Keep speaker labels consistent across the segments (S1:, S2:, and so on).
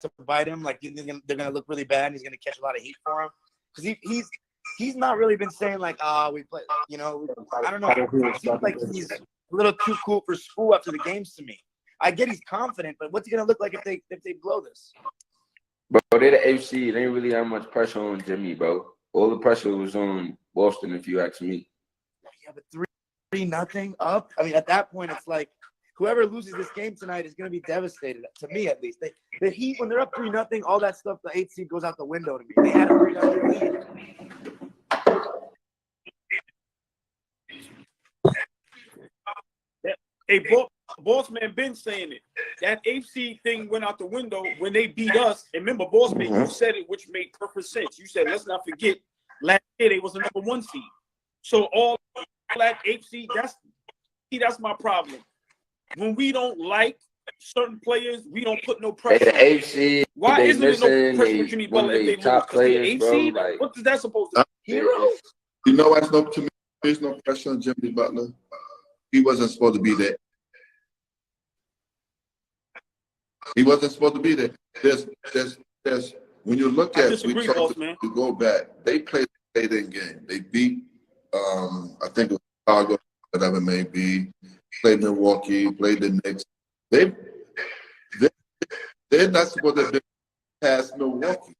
S1: to bite him. Like they're gonna look really bad, and he's gonna catch a lot of heat for him because he's not really been saying like, we play, I don't know. It seems like he's a little too cool for school after the games to me. I get he's confident, but what's he gonna look like if they blow this?
S2: Bro, they're the AFC. They ain't really have much pressure on Jimmy, bro. All the pressure was on Boston, if you ask me.
S1: Yeah, but 3-0 up. I mean, at that point, it's like whoever loses this game tonight is going to be devastated. To me, at least, the Heat when they're up 3-0, all that stuff, the 8th seed goes out the window. To me, they had a 3-0 lead.
S3: Hey, Boss Man been saying it. That AFC thing went out the window when they beat us. And remember, Boss Man, you said it, which made perfect sense. You said, let's not forget, last year they was the number 1 seed. So all that AFC, that's my problem. When we don't like certain players, we don't put no pressure.
S2: The AFC,
S3: why isn't there no pressure with Jimmy Butler if they
S2: top
S3: lose?
S2: players,
S3: The
S2: bro,
S3: AFC,
S2: like,
S3: what is that supposed to be?
S4: Heroes? You know what's no to me? There's no pressure on Jimmy Butler. He wasn't supposed to be there. He wasn't supposed to be there. There's when you look at you go back, they played in game. They beat I think it was Chicago, whatever it may be, played Milwaukee, played the Knicks. They're not supposed to be past Milwaukee.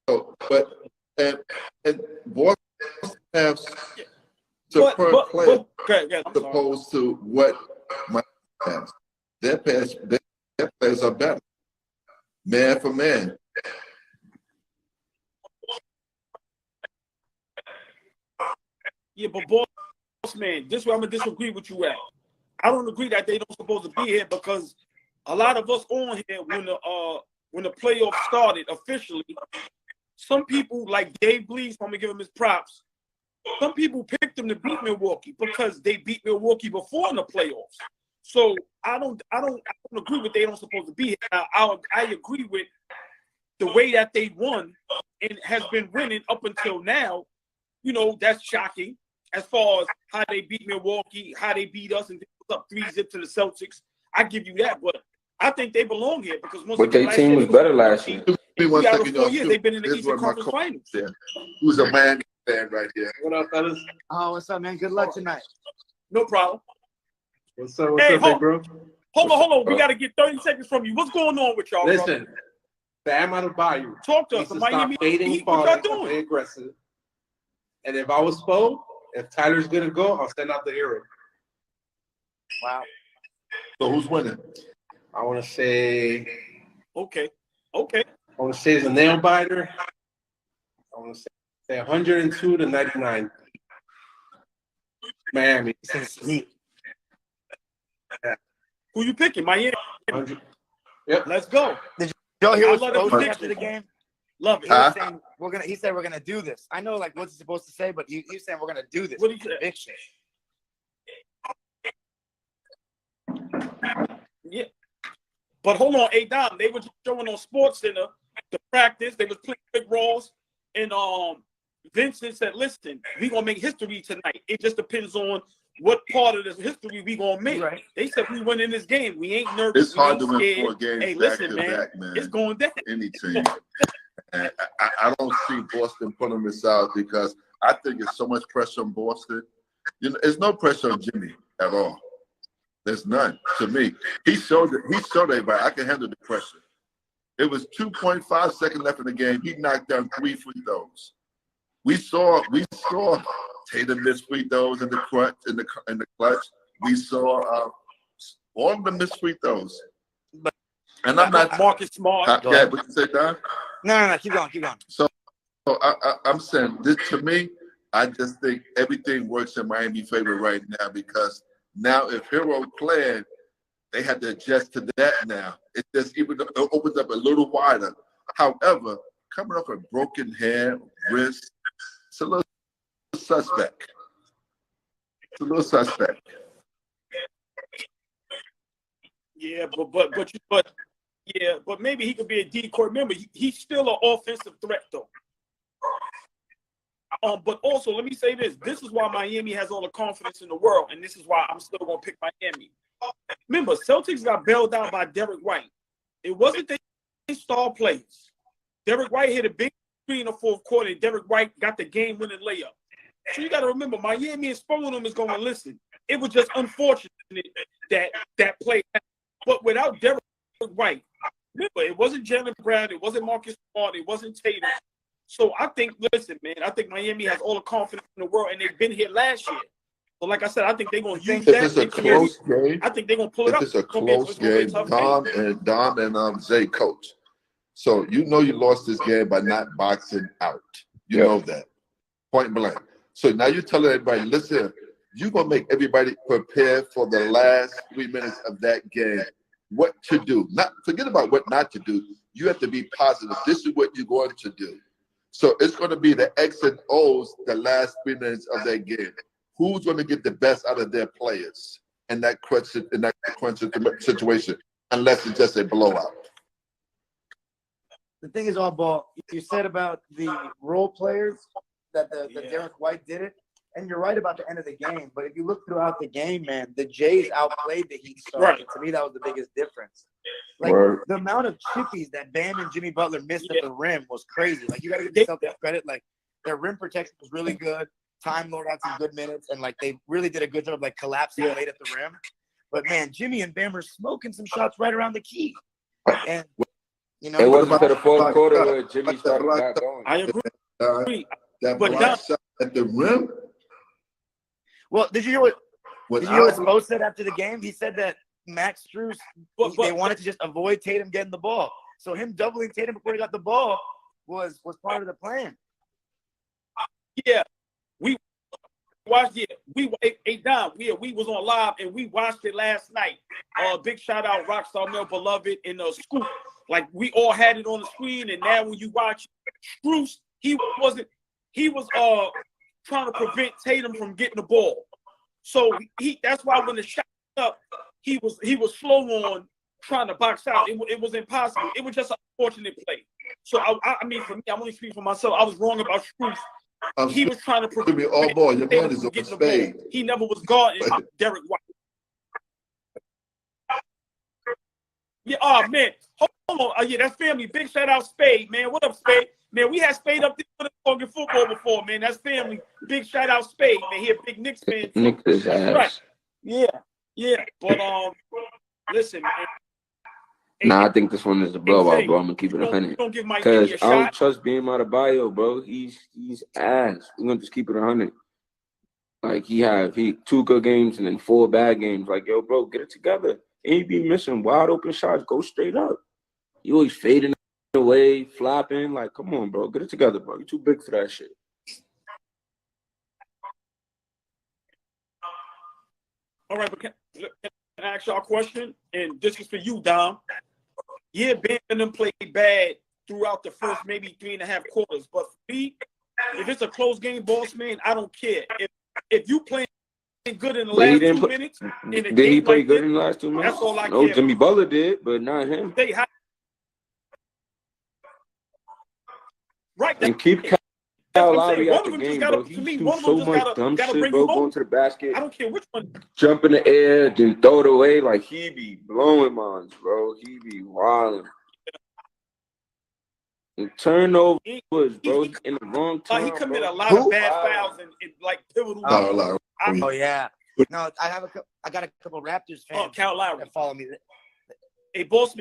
S4: So, but and Boston have superb play opposed to what my has. Their players are better, man for man.
S3: Yeah, but Boss Man, this is where I'm gonna disagree with you at. I don't agree that they don't supposed to be here because a lot of us on here when the playoffs started officially, some people like Dave Blees, I'm gonna give him his props. Some people picked them to beat Milwaukee because they beat Milwaukee before in the playoffs. So I don't agree with they don't supposed to be here. I agree with the way that they won and has been winning up until now. That's shocking as far as how they beat Milwaukee, how they beat us and they put up 3-0 to the Celtics. I give you that, but I think they belong here because
S2: their team was better last year.
S4: 3
S3: out of 4 years, they've been in the Eastern Conference Finals.
S4: Yeah. Who's a Miami fan right here?
S5: What up, fellas?
S1: Oh, what's up, man? Good luck tonight.
S3: No problem.
S5: What's up, big bro?
S3: Hold on. We got to get 30 seconds from you. What's going on with y'all,
S5: Listen, Bam out of Bayou.
S3: Talk to us. Miami Heat, what y'all doing?
S5: Play aggressive. And if I was Spo, if Tyler's going to go, I'll send out the hero.
S1: Wow.
S4: So who's winning?
S5: I want to say...
S3: Okay.
S5: I want to say it's a nail biter. I want to say 102 to 99. Miami.
S3: Who you picking? Miami.
S5: 100. Yep.
S3: Let's go.
S1: Did y'all hear what
S3: Spo
S1: said after the game?
S3: Love it.
S1: He said we're gonna do this. I know like what's he supposed to say, but he's saying we're gonna do this.
S3: What did he say?
S1: Conviction.
S3: Yeah. But hold on, Dom. They were showing on Sports Center the practice. They was playing big roles, and Vincent said, "Listen, we gonna make history tonight. It just depends on what part of this history we gonna make."
S1: Right.
S3: They said we win in this game. We ain't nervous.
S4: It's hard to
S3: win
S4: win 4 games
S3: hey,
S4: back
S3: listen,
S4: to
S3: man,
S4: back, man.
S3: It's going down.
S4: Any team. And I don't see Boston pulling this out because I think there's so much pressure on Boston. There's no pressure on Jimmy at all. There's none to me. He showed everybody I can handle the pressure. It was 2.5 seconds left in the game. He knocked down 3 free throws. We saw Tatum miss free throws in the clutch. We saw all of them miss free throws. And I'm not
S3: Marcus Smart.
S4: Yeah, what you say, Don?
S1: No. Keep going.
S4: So I'm saying this to me. I just think everything works in Miami's favor right now because now if Hero playing, they had to adjust to that now. It just even opens up a little wider. However, coming off a broken hand, wrist, it's a little suspect.
S3: Yeah, but maybe he could be a decoy. Remember, he's still an offensive threat, though. But also, let me say this. This is why Miami has all the confidence in the world, and this is why I'm still going to pick Miami. remember, Celtics got bailed out by Derek White. It wasn't their star players. Derek White hit a big screen in the fourth quarter, and Derek White got the game-winning layup. So you got to remember, Miami and Spolenum is going to listen. It was just unfortunate that play. But without Derek White, remember, it wasn't Jaylen Brown, it wasn't Marcus Smart, it wasn't Tatum. So I think, listen, man, I think Miami has all the confidence in the world, and they've been here last year. So like I said, I think they're going to use that.
S4: If it's a close game,
S3: I think they're going to pull it up.
S4: if it's a close game, Dom and Zay coach. So you know you lost this game by not boxing out. You know that. Point blank. So now you're telling everybody, listen, you're going to make everybody prepare for the last 3 minutes of that game. What to do. Not forget about what not to do. You have to be positive. This is what you're going to do. So it's going to be the X and O's the last 3 minutes of that game. Who's going to get the best out of their players in that crunch situation, unless it's just a blowout.
S1: The thing is, all ball. You said about the role players that Derek White did it, and you're right about the end of the game. But if you look throughout the game, man, the Jays outplayed the Heat stars.
S3: Right.
S1: To me, that was the biggest difference. Like the amount of chippies that Bam and Jimmy Butler missed at the rim was crazy. Like you got to give yourself that credit. Like their rim protection was really good. Time Lord had some good minutes, and like they really did a good job of like collapsing late at the rim. But man, Jimmy and Bam were smoking some shots right around the key. And you know,
S2: it wasn't until the fourth quarter where Jimmy started back going.
S3: I agree.
S4: That
S3: But
S4: block shot at the rim.
S1: well, did you hear what Spo said after the game? He said that Max Strus, they wanted to just avoid Tatum getting the ball. So him doubling Tatum before he got the ball was part of the plan.
S3: Yeah, we watched. Yeah, we was on live and we watched it last night. Big shout out Rockstar Mel Beloved in the Scoop. Like we all had it on the screen, and now when you watch Strus, he was trying to prevent Tatum from getting the ball. So that's why when the shot up, he was slow on trying to box out. It was impossible. It was just an unfortunate play. So I mean, for me, I'm only speaking for myself. I was wrong about Strus. He was trying to prevent
S4: be all ball. Your man is
S3: getting
S4: on spade.
S3: He never was guarding Derek White. Yeah, oh man, hold on. Yeah, that's family. Big shout out Spade, man. What up, Spade? Man, we had Spade up there talking football before, man. That's family. Big shout out Spade, man. He a big Knicks fan.
S2: Knicks his ass.
S3: Right. Yeah. But listen, man.
S2: Nah, I think this one is a blowout, bro. I'm gonna keep it 100.
S3: Don't give Mike
S2: Because
S3: a
S2: I
S3: shot.
S2: don't trust Bam Adebayo, bro. He's ass. We're gonna just keep it 100. Like he 2 good games and then 4 bad games. Like, yo, bro, get it together. And he be missing wide open shots. Go straight up. You always fading away, flopping. Like, come on, bro. Get it together, bro. You're too big for that shit.
S3: All right, but can I ask y'all a question? And this is for you, Dom. Yeah, Bam and them played bad throughout the first maybe 3.5 quarters. But for me, if it's a close game, boss man, I don't care. If you playing good in the last 2 minutes,
S2: did he play good in the last 2 minutes?
S3: That's all I
S2: No,
S3: care.
S2: Jimmy Butler did, but not him.
S3: Right.
S2: And keep Kyle Lowry out the game, bro. He do so much dumb shit, bro. Going to the basket.
S3: I don't care which one.
S2: Jump in the air, then throw it away. Like, he be blowing mines, bro. He be wilding. And turnovers, bro. In the wrong time,
S3: he committed a lot of bad fouls in like pivotal.
S1: Oh yeah. No, I got a couple Raptors fans.
S3: Oh, Kyle Lowry
S1: that follow me.
S3: Hey, Bossman,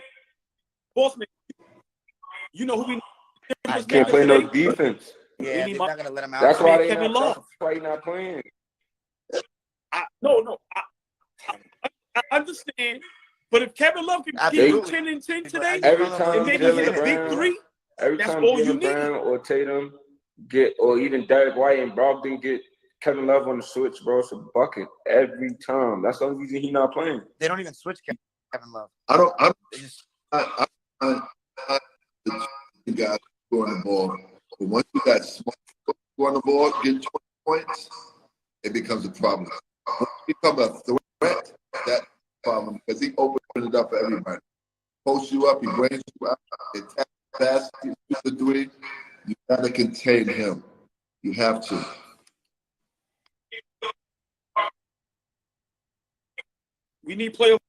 S3: you know who we
S2: can't play no defense.
S1: Yeah, they're not gonna let him out.
S2: That's why
S3: Kevin Love.
S2: That's why he's not playing.
S3: No. I understand, but if Kevin Love can get 10 and 10 today,
S2: every time
S3: and maybe hit a big 3,
S2: every
S3: that's
S2: time
S3: all you
S2: Jaylen
S3: need.
S2: Brown or Tatum or even Derek White and Brogdon get Kevin Love on the switch, bro, it's a bucket every time. That's the only reason he's not playing.
S1: They don't even switch Kevin Love.
S4: The guys scoring the ball. But once you got smart on the ball, getting 20 points, it becomes a problem. When you become a threat, that's a problem because he opens it up for everybody. Posts you up, he brings you out, he attacks the basket, shoots the 3. You got to contain him. You have to.
S3: We need playoff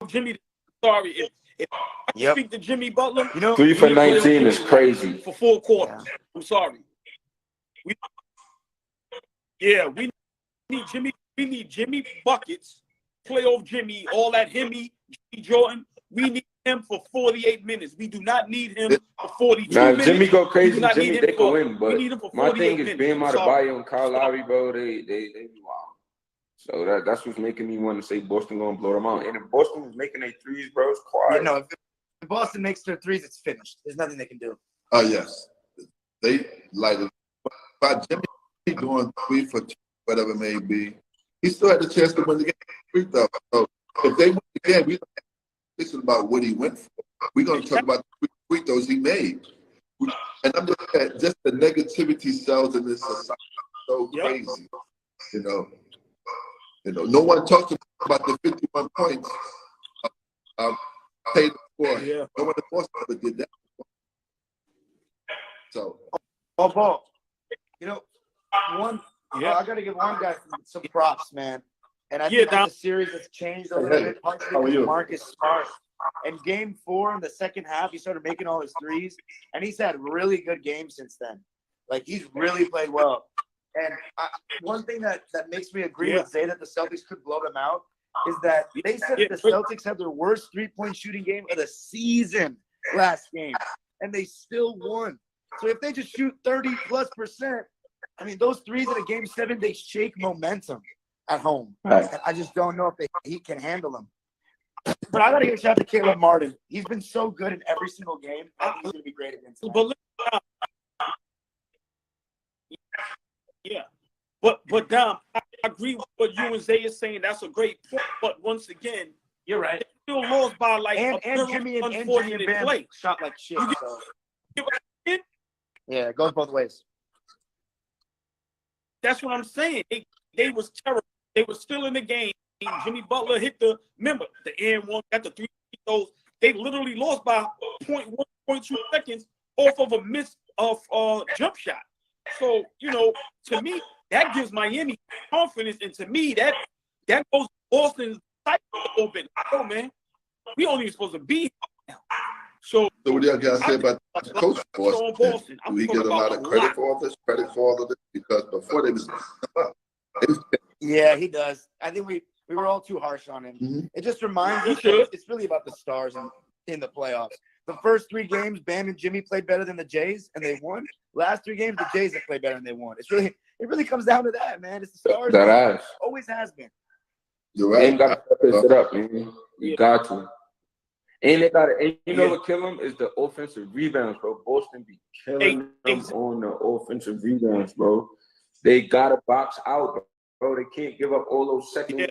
S3: Jimmy. Sorry, if I speak to Jimmy Butler,
S2: 3 for 19 is crazy
S3: for 4 quarters.
S1: Yeah.
S3: I'm sorry. We need Jimmy. We need Jimmy buckets, playoff Jimmy, all that Jimmy Jordan. We need him for 48 minutes. We do not need him for 42
S2: now, if
S3: minutes.
S2: Jimmy go crazy,
S3: not
S2: Jimmy,
S3: need him
S2: they can win. But
S3: we need him for
S2: my
S3: 48
S2: thing is
S3: minutes.
S2: Bam Adebayo and Kyle Lowry, bro. They be wild. So that's what's making me want to say Boston gonna blow them out. And if Boston is making their threes, bro, it's quiet.
S1: Yeah, no, if Boston makes their threes, it's finished. There's nothing they can do.
S4: Oh yes, they like by Jimmy doing 3 for 2, whatever it may be. He still had the chance to win the game. Free throw. So if they win the game, we don't listen about what he went for. We're gonna talk about the free throws he made. And I'm just at just the negativity cells in this society so crazy. You know, no one talks about the 51 points paid for.
S3: Yeah.
S4: No one in Boston ever did that. So,
S1: Ball. I got to give one guy some props, man. And I think the series has changed a little bit.
S4: How are you?
S1: Marcus Smart. In game 4 in the second half, he started making all his threes, and he's had really good games since then. Like, he's really played well. And one thing that makes me agree with Zay that the Celtics could blow them out is that they said that the Celtics had their worst three-point shooting game of the season last game, and they still won. So if they just shoot 30+%, I mean, those threes in a game 7, they shake momentum at home.
S2: Right.
S1: And I just don't know if he can handle them. But I got to give a shout out to Caleb Martin. He's been so good in every single game. I think he's going to be great against them.
S3: But Dom, I agree with what you and Zay is saying. That's a great point. But once again,
S1: you're right.
S3: They still lost by like
S1: and Jimmy and Bam
S3: play.
S1: Shot like shit. So. Yeah, it goes both ways.
S3: That's what I'm saying. They was terrible. They were still in the game. Jimmy Butler hit the and one got the 3 throws. They literally lost by 0.1.2 seconds off of a miss of jump shot. So, to me, that gives Miami confidence, and to me, that goes Boston's cycle a little bit. Oh man, we only supposed to be here now. So
S4: what do y'all got to say about the coach for Boston? Do we get a lot of credit for all this? Credit for all of this? Because before they was
S1: yeah, he does. I think we were all too harsh on him.
S4: Mm-hmm.
S1: It just reminds us that it's really about the stars in the playoffs. The first 3 games, Bam and Jimmy played better than the Jays, and they won. Last 3 games, the Jays have played better and they won. It really comes down to that, man. It's the stars.
S2: That
S1: always has been.
S4: You're right.
S2: Ain't got to step it up, man. You got to. And they got to. And what kill them is the offensive rebounds, bro. Boston be killing them on the offensive rebounds, bro. They got to box out, bro. They can't give up all those seconds.
S3: Yeah.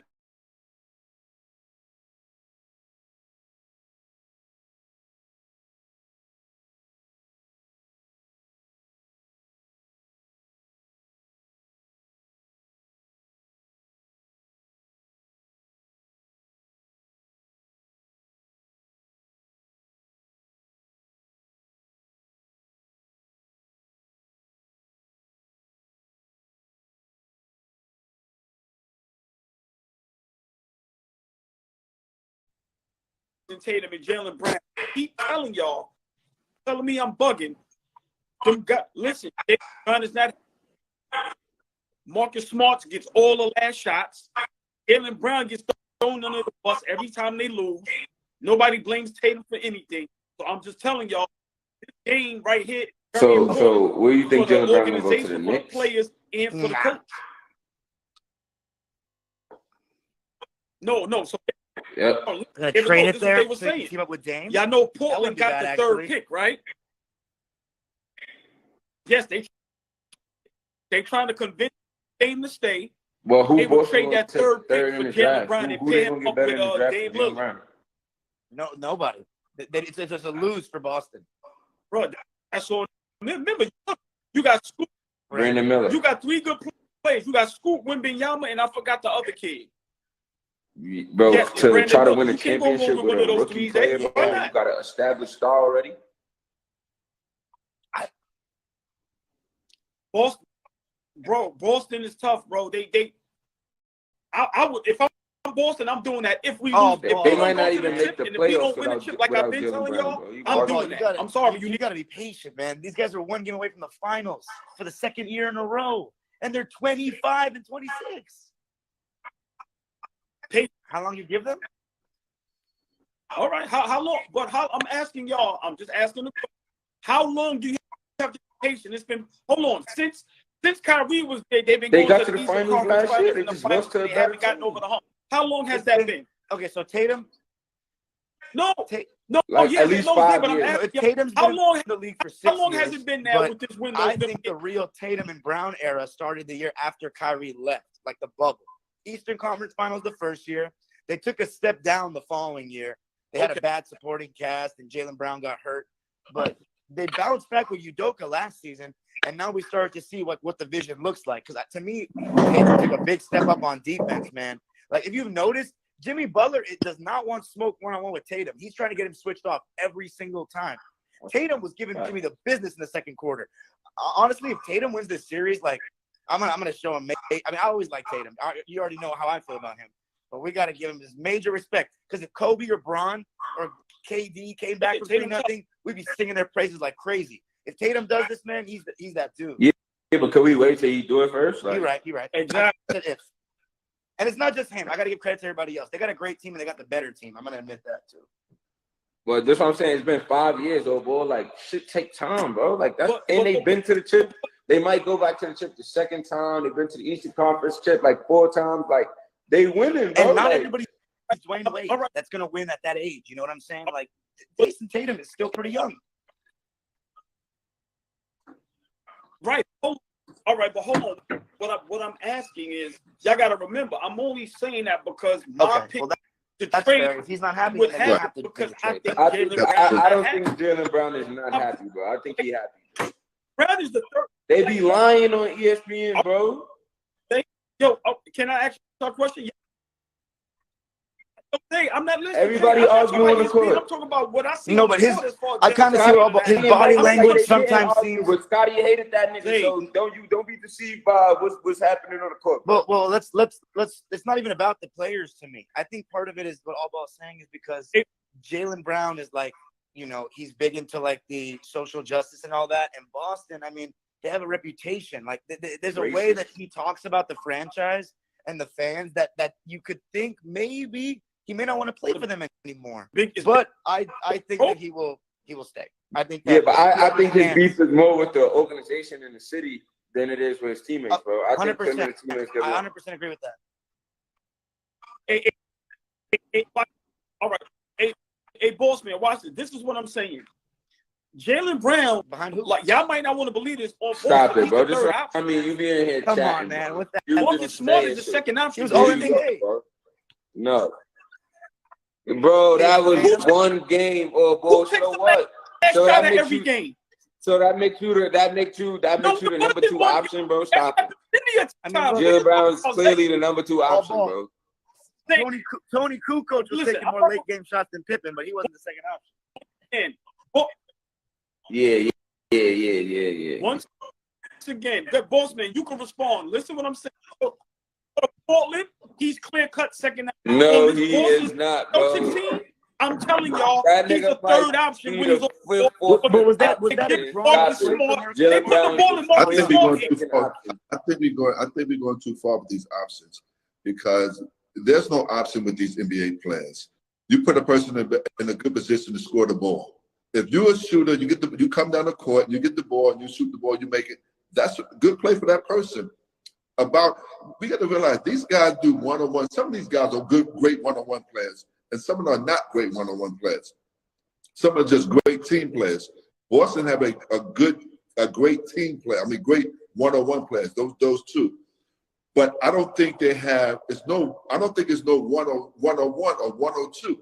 S3: Tatum and Jalen Brown. Keep telling y'all, telling me I'm bugging. Listen, Brown is not. Marcus Smart gets all the last shots. Jalen Brown gets thrown under the bus every time they lose. Nobody blames Tatum for anything. So I'm just telling y'all, this game right here.
S2: So where do you think Jalen Brown will go to the Knicks?
S3: For the players and for the coach. No. So
S2: yep.
S1: Gonna trade it there.
S3: They were saying.
S1: Team up with Dame.
S3: Y'all know Portland got the third pick, right? Yes, they trying to convince Dame to stay.
S2: Well, who
S3: they would trade that third pick for Jalen Brown and
S2: who
S3: pay
S2: they
S3: him
S2: gonna
S3: up
S2: get
S3: with
S2: better in the draft
S3: Dame
S2: for Jalen
S3: Lillard.
S2: Brown?
S1: No, nobody. It's just a lose for Boston.
S3: Bro, that's all. Remember, you got Scoop.
S2: Brandon Miller.
S3: You got 3 good players. You got Scoop, Wembanyama, and I forgot the other kid.
S2: Bro,
S3: yes,
S2: to
S3: Brandon
S2: try to
S3: Miller.
S2: win a
S3: You can't go wrong
S2: championship
S3: with
S2: with
S3: one of
S2: a
S3: those
S2: rookie
S3: threes.
S2: player,
S3: Why
S2: bro,
S3: not?
S2: you got an established star already.
S3: Boston is tough, bro. I would if I'm I'm Boston, I'm doing that. If we
S1: Oh,
S3: lose, if
S1: ball.
S3: we
S2: They
S3: don't
S2: might
S3: go
S2: not
S3: to
S2: even
S3: the
S2: make
S3: chip,
S2: the
S3: and if we
S2: playoffs
S3: don't win the
S2: without
S3: chip, like I've been
S2: Jalen
S3: telling
S2: Brown,
S3: y'all,
S2: bro.
S3: I'm
S1: Ball,
S3: doing that. I'm sorry,
S1: you gotta be patient, man. These guys are one game away from the finals for the second year in a row, and they're 25 and 26. How long you give them?
S3: All right, how long? But how? I'm asking y'all. I'm just asking. How long do you have to be patient? It's been hold on since Kyrie was there. They've been
S2: They
S3: going
S2: got
S3: to the
S2: the
S3: Eastern
S2: finals
S3: Conference
S2: last year.
S3: Finals
S2: They
S3: and the
S2: just
S3: finals.
S2: lost to a
S3: They
S2: better
S3: haven't gotten
S2: team.
S3: over the hump. How long has
S1: It's
S3: that
S1: been-
S3: been?
S1: Okay, so Tatum.
S3: No,
S2: Like,
S3: yeah,
S2: at least
S3: no,
S2: 5
S3: but I'm
S2: years.
S3: asking y'all,
S1: Tatum's
S3: how
S1: been
S3: long?
S1: in the league for 6
S3: How long
S1: years.
S3: has it been now
S1: but
S3: with this window?
S1: I think the real Tatum and Brown era started the year after Kyrie left, like the bubble. Eastern Conference Finals the first year. They took a step down the following year. They had a bad supporting cast, and Jalen Brown got hurt. But they bounced back with Udoka last season, and now we started to see what the vision looks like. Because to me, Tatum took a big step up on defense, man. Like, if you've noticed, Jimmy Butler does not want smoke one-on-one with Tatum. He's trying to get him switched off every single time. Tatum was giving Jimmy the business in the second quarter. Honestly, if Tatum wins this series, like, I'm gonna show him. I mean, I always like Tatum. You already know how I feel about him. But we got to give him this major respect. Because if Kobe or Bron or KD came back from 3-0, we'd be singing their praises like crazy. If Tatum does this, man, he's that dude.
S2: Yeah, but can we wait till he do it first? Like,
S1: You're right.
S3: Exactly.
S1: I said if. And it's not just him. I got to give credit to everybody else. They got a great team, and they got the better team. I'm going to admit that, too.
S2: But that's what I'm saying. It's been 5 years, though, boy. Like, shit take time, bro. Like, that's
S3: But
S2: they've been to the chip. They might go back to the chip the second time. They've been to the Eastern Conference chip like 4 times. Like, they winning, bro.
S1: And not
S2: like,
S1: everybody is Dwayne Wade that's going to win at that age. You know what I'm saying? Like, Jason Tatum is still pretty young.
S3: Right. All right, but hold on. What I'm asking is, y'all got to remember, I'm only saying that because my pick,
S1: that's
S3: trade
S1: fair. If he's not happy,
S3: would
S1: then you
S3: happen
S1: have to
S3: because
S1: do the
S3: I
S1: trade.
S3: think
S2: I
S3: Jalen Brown.
S2: I don't think Jalen Brown is not happy, bro. I think he happy.
S3: Brown is the third.
S2: They be lying on ESPN, bro.
S3: Yo, can I ask you a question? Okay, I'm not listening.
S2: Everybody
S3: I'm not
S2: arguing
S3: talking
S2: on the
S3: about
S2: court.
S3: I'm talking about what I see.
S1: No,
S3: on
S1: but
S3: the
S1: his-
S3: court as far as
S1: I kind of see
S3: Jalen
S1: his
S3: Brown.
S1: body
S2: I'm like,
S1: language
S2: they can't
S1: sometimes
S2: argue,
S1: seems.
S2: but Scotty hated that nigga,
S3: Hey.
S2: so don't be deceived by what's happening on the court.
S1: Well, let's. It's not even about the players to me. I think part of it is what Allball's saying is because Jalen Brown is like, he's big into like the social justice and all that. And Boston, I mean, they have a reputation. Like, there's a way that he talks about the franchise and the fans that you could think maybe he may not want to play for them anymore. But I think that he will stay. I think that.
S2: Yeah, but I think his beef is more with the organization in the city than it is with his teammates, bro. I think him and his teammates get along.
S1: 100% agree with that.
S3: All right. Hey, boss man, watch this. This is what I'm saying. Jalen Brown,
S1: Behind who?
S3: like y'all might not want to believe this. On
S2: Stop it, bro.
S3: He's the third option.
S2: I mean, you be in here
S1: Come
S2: chatting,
S1: on, man.
S2: bro.
S1: What that?
S2: You
S3: Marcus
S2: just
S3: Smart
S2: saying
S3: is the
S2: shit.
S3: second option.
S1: He was
S2: There
S1: all
S2: you
S1: NBA.
S2: go, bro. No. Bro, that was one game, or bro.
S3: takes
S2: So
S3: the
S2: what?
S3: Last
S2: So
S3: shot
S2: that
S3: at
S2: makes
S3: every
S2: you.
S3: game.
S2: So that makes you the number 2 option, bro. Stop it. Jalen Brown's clearly the number 2 option, bro.
S1: Tony Kukoc was taking more late game shots than Pippen, but he wasn't the second option.
S2: Yeah.
S3: Once again, that boss man, you can respond. Listen what I'm saying. Portland, he's clear cut second.
S2: No, he is not, bro.
S3: 16, I'm telling y'all,
S2: That
S3: he's
S2: nigga
S3: the third option when he's on.
S1: But was that
S3: They
S1: Bron?
S3: put the ball in
S2: Jalen
S3: They put the ball in
S4: I
S3: Marcus
S4: think we're
S3: Smart.
S4: going too far. I think we're going too far with these options because there's no option with these NBA players. You put a person in a good position to score the ball. If you're a shooter, you come down the court, you get the ball, and you shoot the ball, you make it. That's a good play for that person. We got to realize these guys do one-on-one. Some of these guys are great one-on-one players, and some of them are not great one-on-one players. Some are just great team players. Boston have a great team player. I mean, great one-on-one players. Those two. But I don't think they have. I don't think it's no one-on-one or 1-on-2.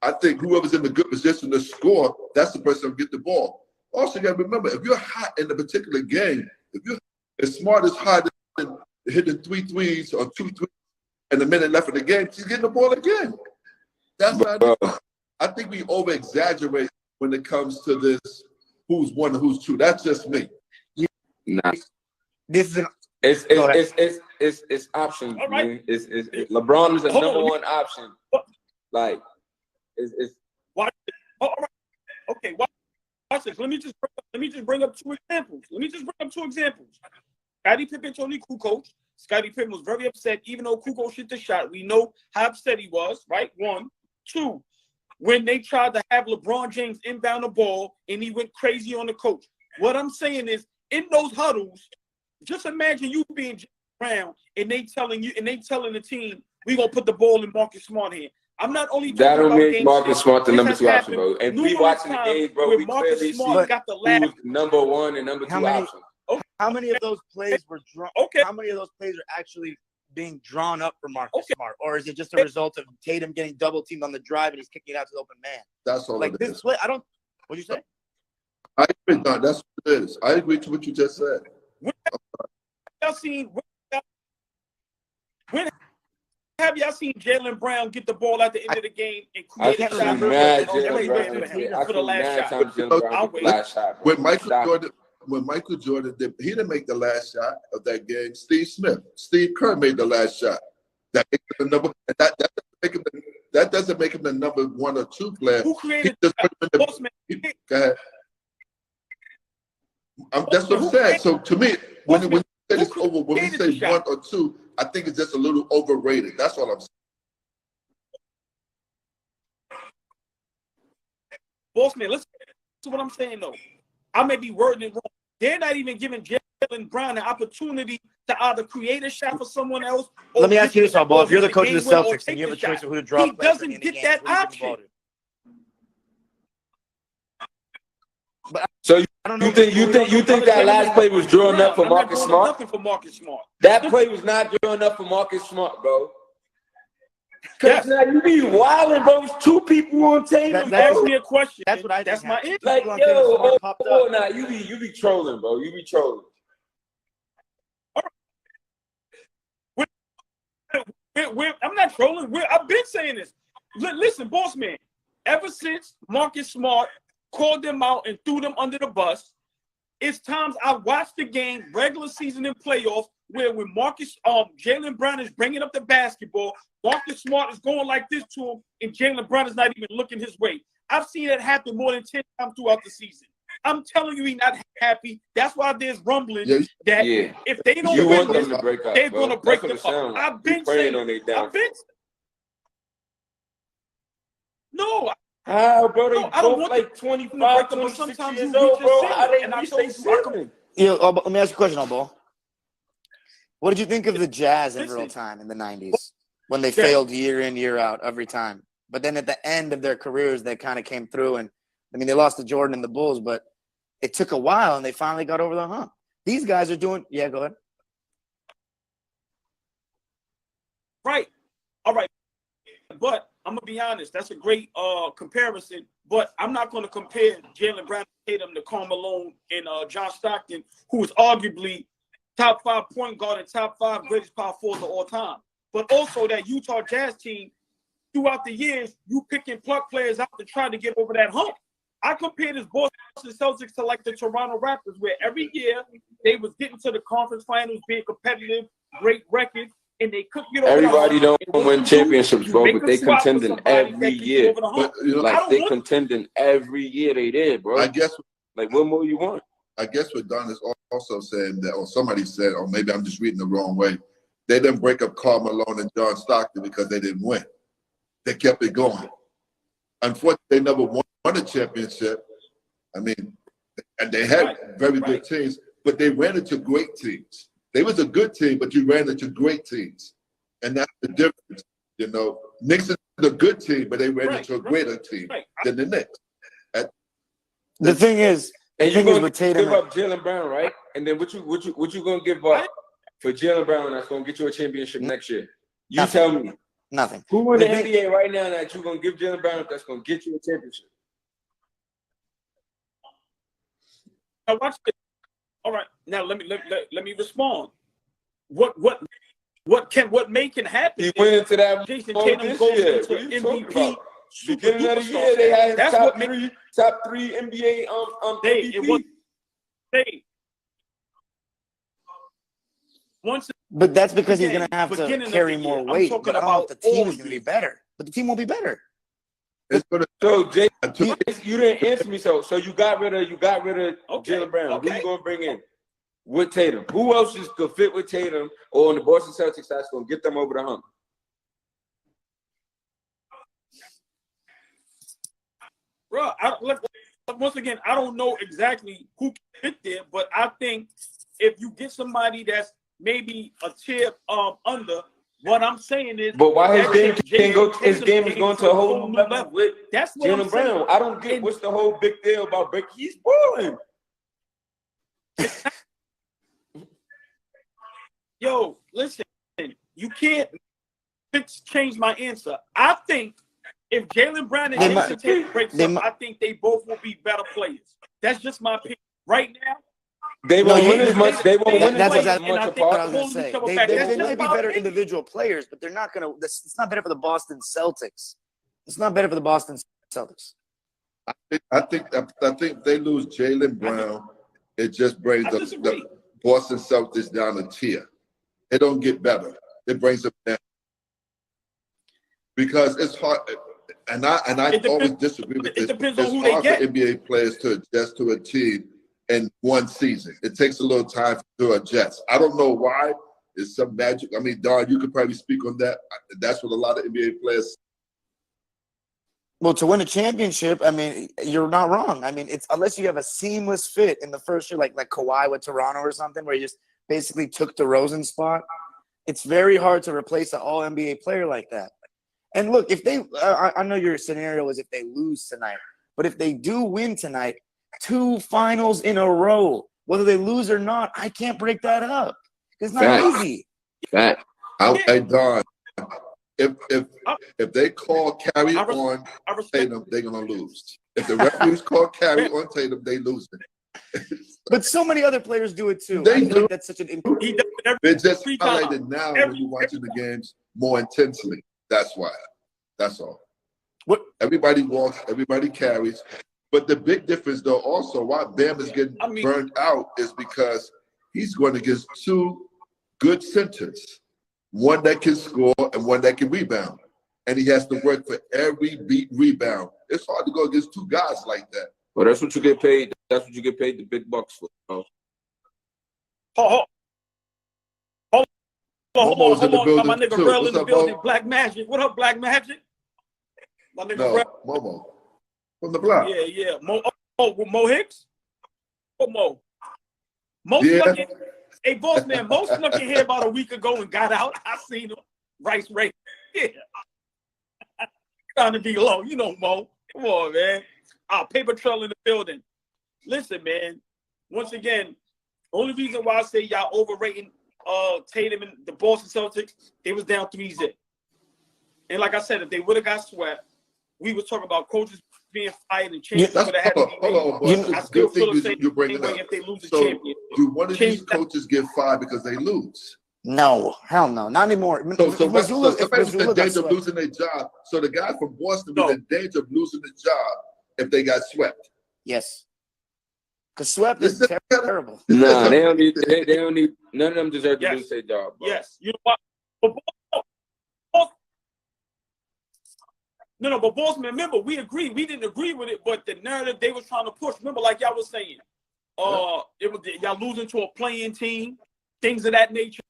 S4: I think whoever's in the good position to score, that's the person who get the ball. Also, you got to remember, if you're hot in a particular game, if you're as smart as hot and hitting 3 threes or 2 threes and a minute left in the game, she's getting the ball again. That's what I think we over-exaggerate when it comes to this who's 1 and who's 2. That's just me.
S2: Nah.
S1: This is
S2: it's options,
S3: All right.
S2: man. It's LeBron is the
S3: Hold on,
S2: number
S3: let me-
S2: one option. Like, it's
S3: Watch it. Oh, all right. Okay, watch this. Let me just bring up two examples. Scottie Pippen, Tony Kukoc. Scottie Pippen was very upset, even though Kukoc hit the shot. We know how upset he was, right? 1, 2. When they tried to have LeBron James inbound the ball and he went crazy on the coach. What I'm saying is, in those huddles, just imagine you being Brown and they telling the team, we're gonna put the ball in Marcus Smart hand. I'm not only talking
S2: that'll
S3: about
S2: make
S3: game
S2: Marcus
S3: six.
S2: Smart the
S3: This
S2: number
S3: has
S2: 2 option,
S3: happened
S2: bro. And we
S3: numerous
S2: watching the
S3: times
S2: game, bro.
S3: where
S2: We
S3: Marcus
S2: clearly
S3: Smart
S2: see
S3: got the last.
S2: who's number 1 and number 2
S1: How many-
S2: option.
S1: How many of those plays were drawn?
S3: Okay.
S1: How many of those plays are actually being drawn up for Marcus
S3: Okay.
S1: Smart, or is it just a result of Tatum getting double teamed on the drive and he's kicking it out to the open man?
S4: That's all
S1: Like
S4: it
S1: this
S4: is.
S1: play, I don't. What'd you say?
S4: I agree, Don. That's what it is. I agree to what you just said.
S3: When have y'all seen Jaylen Brown get the ball at the end of the game and
S2: I
S3: create a
S2: can
S3: shot?
S1: remember,
S2: imagine
S1: but
S3: Everybody
S2: Brown.
S3: looking at him
S2: I
S3: for
S2: can
S3: the last
S2: imagine
S3: shot.
S2: times Jaylen Brown
S3: I'll
S2: get the
S3: wait.
S2: last shot, bro.
S4: When Michael Jordan did, he didn't make the last shot of that game. Steve Kerr made the last shot. That makes him the number. That doesn't make him the number 1 or 2 player.
S3: Who created
S4: He just
S3: that?
S4: put him in
S3: Postman.
S4: Go ahead. That's what I'm saying. So to me, when we say it's over, when we say 1 or 2, I think it's just a little overrated. That's all I'm saying.
S3: Bossman, listen to what I'm saying though. I may be wording it wrong. They're not even giving Jaylen Brown the opportunity to either create a shot for someone else. Or
S1: Let me ask you this, Ball. If you're the coach of the
S3: game winner or
S1: Celtics and
S3: take
S1: you have a
S3: the
S1: choice
S3: shot.
S1: of who to draw,
S3: He doesn't get that option.
S2: So
S1: I don't know.
S2: you think that last play was drawn up for Marcus Smart?
S3: Nothing for Marcus Smart.
S2: That play was not drawn up for Marcus Smart, bro.
S3: Yes.
S2: Cause now you be wilding, bro. It's 2 people on Tatum.
S1: That's-
S3: Ask me a question.
S1: That's what I think
S3: That's my
S1: happened.
S3: answer.
S2: Like,
S1: People on Tatum
S2: yo,
S1: Smart popped up.
S2: nah, you be trolling, bro. You be trolling.
S3: I'm not trolling. I've been saying this. Listen, boss man. Ever since Marcus Smart called them out and threw them under the bus, it's times I watched the game, regular season and playoffs, where when Jaylen Brown is bringing up the basketball, Marcus Smart is going like this to him, and Jaylen Brown is not even looking his way. I've seen it happen more than 10 times throughout the season. I'm telling you, he's not happy. That's why there's rumbling that if they don't
S2: you
S3: win
S2: want them
S3: this,
S2: to break up,
S3: they're
S2: bro.
S3: going to break
S2: That's
S3: them
S2: what it
S3: up.
S2: sounds like.
S3: I've been
S2: You praying
S3: saying,
S2: on their downfall.
S3: no,
S2: How, bro? They
S3: No, I don't
S2: both
S3: want
S2: like 25,
S3: but
S2: 26
S3: sometimes
S2: years
S3: you
S2: old,
S3: reach a
S2: bro.
S3: ceiling,
S2: How they
S3: and I
S2: reach
S3: told
S2: their
S3: you, I
S2: ceiling?
S1: Yeah, let me ask you a question, Ball. What did you think of the Jazz in real
S3: Listen.
S1: time in the 90s when they failed year in, year out every time? But then at the end of their careers, they kind of came through. And, I mean, they lost to Jordan and the Bulls, but it took a while, and they finally got over the hump. These guys are doing – yeah, go ahead.
S3: right. All right. But I'm going to be honest. That's a great comparison. But I'm not going to compare Jaylen Brown, Tatum to Karl Malone and John Stockton, who is arguably top 5 point guard and top 5 greatest power forwards of all time. But also that Utah Jazz team, throughout the years, you pick and pluck players out to try to get over that hump. I compare this Boston Celtics to like the Toronto Raptors, where every year they was getting to the conference finals, being competitive, great record, and they couldn't get over
S2: Everybody
S3: the hump.
S2: don't win championships, bro, but they contending every year.
S4: But, you know,
S2: Like they contending every year they did, bro.
S4: I guess
S2: Like what more you want?
S4: I guess what Don is also saying that, or somebody said, or maybe I'm just reading the wrong way. They didn't break up Karl Malone and John Stockton because they didn't win. They kept it going. Unfortunately, they never won a championship. I mean, and they had very good teams, but they ran into great teams. They was a good team, but you ran into great teams. And that's the difference. You know, Knicks is a good team, but they ran into a greater team than the Knicks.
S1: The thing is,
S2: and you're gonna
S1: with Tatum,
S2: give up Jaylen Brown, right? And then what you gonna give up for Jaylen Brown that's gonna get you a championship next year? You tell me.
S1: Nothing.
S2: Who in the NBA right now that you're gonna give Jaylen Brown that's gonna get you a championship?
S3: Now watch this. All right, now let me respond. What may can happen?
S2: He went into that
S3: Jason
S2: mode
S3: Tatum
S2: this
S3: goes
S2: year.
S3: into
S2: What are you talking
S3: MVP.
S2: about? Beginning of the year, they had
S3: That's
S2: top
S3: what
S2: three NBA
S3: it was.
S2: MVP.
S3: Once
S1: But that's because he's
S3: Again,
S1: going to have
S3: beginning
S1: to
S3: of
S1: carry
S3: the
S1: more
S3: year. I'm
S1: weight.
S3: talking
S1: But I don't know if
S3: about
S1: the team
S3: all
S1: is going to be
S3: years.
S1: better. But the team won't be better.
S4: It's gonna.
S2: So Jay,
S1: He-
S2: you didn't answer me. So you got rid of
S3: Okay,
S2: Jaylen Brown. Who
S3: okay.
S2: you gonna bring in with Tatum? Who else is could fit with Tatum or in the Boston Celtics that's gonna get them over the hump?
S3: Bro, once again, I don't know exactly who can fit there, but I think if you get somebody that's maybe a tier under, what I'm saying is,
S2: But why his
S3: that
S2: game
S3: takes
S2: can't go?
S3: Jason
S2: His game is
S3: Tatum's
S2: going to a whole new level
S3: level.
S2: with
S3: That's what I'm
S2: Jaylen
S3: saying.
S2: Brown. I don't get
S3: And-
S2: what's the whole big deal about break. He's balling.
S3: Yo, listen, you can't change my answer. I think if Jaylen Brown and
S1: They
S3: Jason
S1: might-
S3: Tatum breaks
S1: they
S3: up,
S1: might-
S3: I think they both will be better players. That's just my opinion. Right now,
S2: They
S1: No,
S2: won't
S1: you-
S2: win as much. They won't win
S1: that's
S2: as
S1: what
S2: much
S3: I
S1: What
S3: think
S1: I
S2: apart.
S1: was going to
S3: holding
S1: say.
S3: each other
S1: They
S3: back. That's
S1: might
S3: just
S1: be
S3: my
S1: better
S3: opinion.
S1: individual players, but they're not going to. It's not better for the Boston Celtics. It's not better for the Boston Celtics.
S4: I think if they lose Jaylen Brown, it just brings
S3: I disagree.
S4: the Boston Celtics down a tier. It don't get better. It brings them down because it's hard. And I
S3: It depends-
S4: always disagree with
S3: it
S4: this.
S3: depends on
S4: It's
S3: who they
S4: hard
S3: get.
S4: for NBA players to adjust to a team in one season. It takes a little time to adjust. I don't know why. It's some magic. I mean, Don, you could probably speak on that. That's what a lot of NBA players.
S1: Well, to win a championship, I mean, you're not wrong. I mean, it's unless you have a seamless fit in the first year, like Kawhi with Toronto or something, where he just basically took the Rosen spot. It's very hard to replace an All NBA player like that. And look, if they, I know your scenario is if they lose tonight, but if they do win tonight, 2 finals in a row, whether they lose or not, I can't break that up. It's not
S2: Facts.
S1: easy.
S2: Fact.
S4: Hey, Don, if they call carry
S3: I
S4: on
S3: respect
S4: Tatum, they're gonna lose. If the referees call carry on Tatum, they lose it.
S1: But so many other players do it too.
S4: They
S1: I feel
S4: do.
S1: like that's such an
S3: he does it every
S4: They're just
S3: Every time.
S4: highlighted now when you're watching the games more intensely. That's why. That's all.
S1: What?
S4: Everybody walks, everybody carries. But the big difference, though, also why Bam is getting burned out is because he's going against 2 good centers, one that can score and one that can rebound. And he has to work for every beat rebound. It's hard to go against 2 guys like that.
S2: Well, that's what you get paid. That's what you get paid the big bucks for. Bro.
S3: Hold
S4: Momo's in the
S3: on.
S4: building,
S3: My nigga
S4: too.
S3: Rel
S4: What's
S3: in the
S4: up,
S3: building.
S4: Mo?
S3: Black Magic. What up, Black Magic? My nigga
S4: No,
S3: Rel.
S4: Momo. From the block.
S3: Yeah. Mo Hicks? What Mo? Mo
S4: Yeah.
S3: snuck in. Hey, boss man, Mo snuck in here about a week ago and got out. I seen him. Rice Ray. Yeah. Trying to be low. You know, Mo. Come on, man. Paper trail in the building. Listen, man. Once again, only reason why I say y'all overrating Tatum and the Boston Celtics, they was down 3-0. And like I said, if they would have got swept, we was talking about coaches being fired and changes would have had to be made.
S4: Hold on, boss.
S3: I
S4: It's a
S3: still
S4: good
S3: feel
S4: thing
S3: the same
S4: you bring it
S3: way
S4: up.
S3: if they lose the
S4: So,
S3: championship.
S4: do one of these
S3: Change that.
S4: coaches get fired because they lose?
S1: No, hell no, not anymore.
S4: So
S1: If Missoula
S4: somebody's in
S1: got
S4: danger of
S1: swept-
S4: losing their job. So the guy from Boston
S3: No.
S4: was in danger of losing the job if they got swept.
S1: Yes. Because swept
S4: This
S1: is
S4: is-
S1: terrible.
S2: Nah, they don't need. They don't need. None of them deserve to
S3: Yes.
S2: lose their job. Bro.
S3: Yes. You know what? But Boston, remember, we agreed. We didn't agree with it, but the narrative they was trying to push, remember, like y'all was saying, it was y'all losing to a playing team, things of that nature.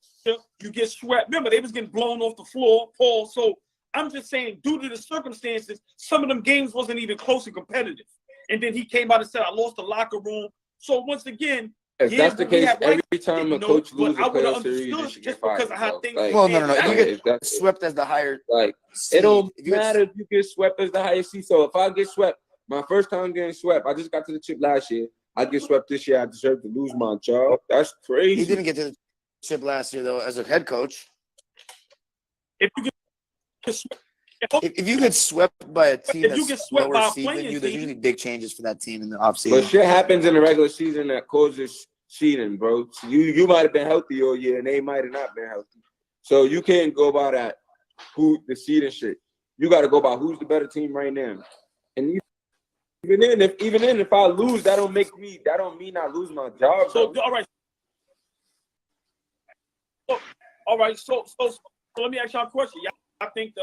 S3: You get swept. Remember, they was getting blown off the floor, Paul. So I'm just saying, due to the circumstances, some of them games wasn't even close and competitive. And then he came out and said, I lost the locker room. So once again,
S2: If that's the
S3: but we
S2: case,
S3: had
S2: every time a
S3: no,
S2: coach
S3: but
S2: loses
S3: I
S2: a
S3: would have
S2: playoff series, they
S3: understood
S2: should
S3: just
S2: get fired.
S3: because of how
S2: bro.
S3: things.
S2: Like,
S1: Well, no. If you
S2: if
S1: get
S2: that's-
S1: swept as the higher
S2: like,
S1: seed,
S2: it don't
S1: if you get-
S2: matter if you get swept as the highest seed. So if I get swept, my first time getting swept, I just got to the chip last year. I get swept this year. I deserve to lose my job. That's crazy.
S1: He didn't get to the chip last year though as a head coach.
S3: If you get swept,
S1: If you get swept by a team
S3: If you
S1: that's
S3: get swept by
S1: lower
S3: a
S1: seed than
S3: playing
S1: you, there's
S3: team-
S1: usually big changes for that team in the
S2: But
S1: offseason.
S2: shit happens in the regular season that causes cheating, bro. So you might have been healthy all year, and they might have not been healthy. So you can't go by that who the seed and shit. You got to go by who's the better team right now. And even then, if I lose, that don't mean I lose my job.
S3: So
S2: bro.
S3: all right. All right, so let me ask y'all a question. I think